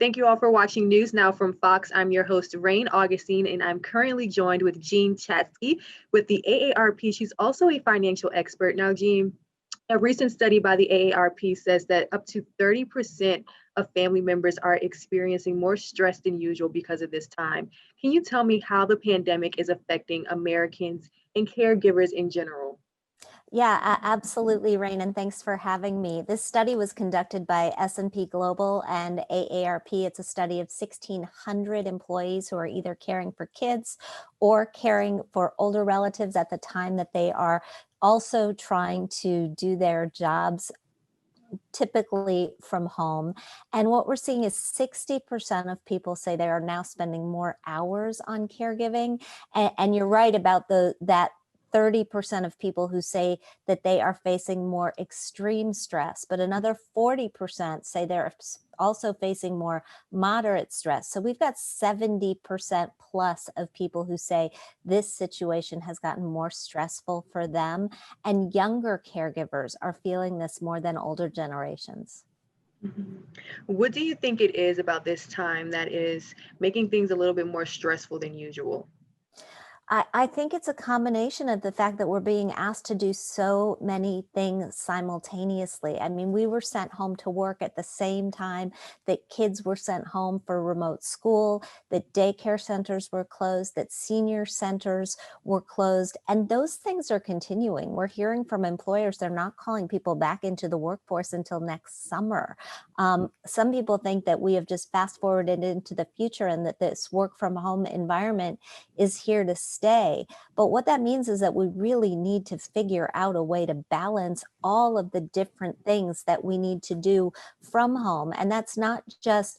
Thank you all for watching News Now from Fox. I'm your host, Rain Augustine, and I'm currently joined with Jean Chatsky with the AARP. She's also a financial expert. Now, Jean, a recent study by the AARP says that up to 30% of family members are experiencing more stress than usual because of this time. Can you tell me how the pandemic is affecting Americans and caregivers in general? Yeah, absolutely, Rain, and thanks for having me. This study was conducted by S&P Global and AARP. It's a study of 1,600 employees who are either caring for kids or caring for older relatives at the time that they are also trying to do their jobs typically from home. And what we're seeing is 60% of people say they are now spending more hours on caregiving. And you're right about that 30% of people who say that they are facing more extreme stress, but another 40% say they're also facing more moderate stress. So we've got 70% plus of people who say this situation has gotten more stressful for them, and younger caregivers are feeling this more than older generations. Mhm. What do you think it is about this time that is making things a little bit more stressful than usual? I think it's a combination of the fact that we're being asked to do so many things simultaneously. I mean, we were sent home to work at the same time that kids were sent home for remote school, that daycare centers were closed, that senior centers were closed, and those things are continuing. We're hearing from employers they're not calling people back into the workforce until next summer. Some people think that we have just fast forwarded into the future and that this work from home environment is here to stay. But what that means is that we really need to figure out a way to balance all of the different things that we need to do from home. And that's not just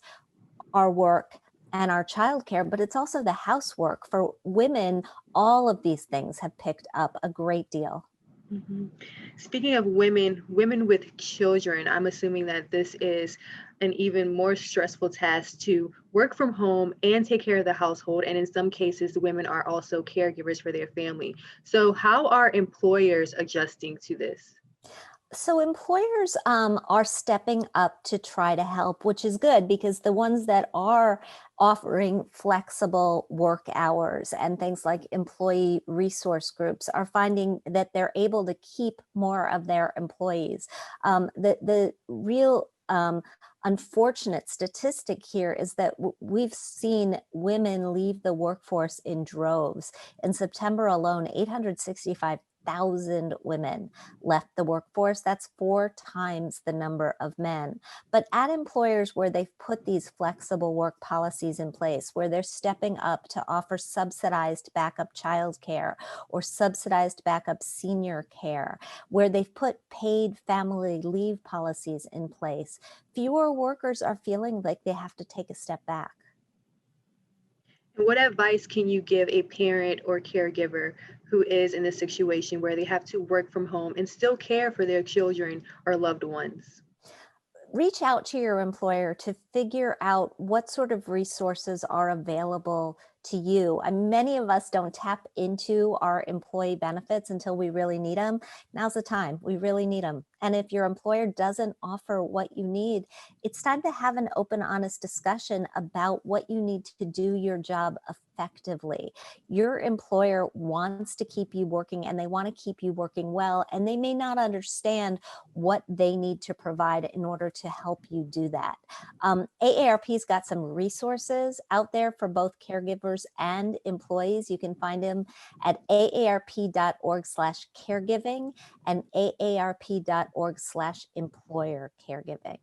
our work and our childcare, but it's also the housework. For women, all of these things have picked up a great deal. Mhm. Speaking of women with children, I'm assuming that this is an even more stressful task to work from home and take care of the household. And in some cases, the women are also caregivers for their family. So, how are employers adjusting to this? So employers are stepping up to try to help, which is good because the ones that are offering flexible work hours and things like employee resource groups are finding that they're able to keep more of their employees. The real unfortunate statistic here is that we've seen women leave the workforce in droves. In September alone, 865,000 women left the workforce. That's 4 times the number of men. But at employers where they've put these flexible work policies in place, where they're stepping up to offer subsidized backup childcare or subsidized backup senior care, where they've put paid family leave policies in place, fewer workers are feeling like they have to take a step back. And what advice can you give a parent or caregiver who is in a situation where they have to work from home and still care for their children or loved ones? Reach out to your employer to figure out what sort of resources are available to you. And many of us don't tap into our employee benefits until we really need them. Now's the time. We really need them. And if your employer doesn't offer what you need, it's time to have an open, honest discussion about what you need to do your job effectively. Your employer wants to keep you working and they want to keep you working well, and they may not understand what they need to provide in order to help you do that. AARP's got some resources out there for both caregivers and employees. You can find them at aarp.org/caregiving and aarp.org/employer caregiving.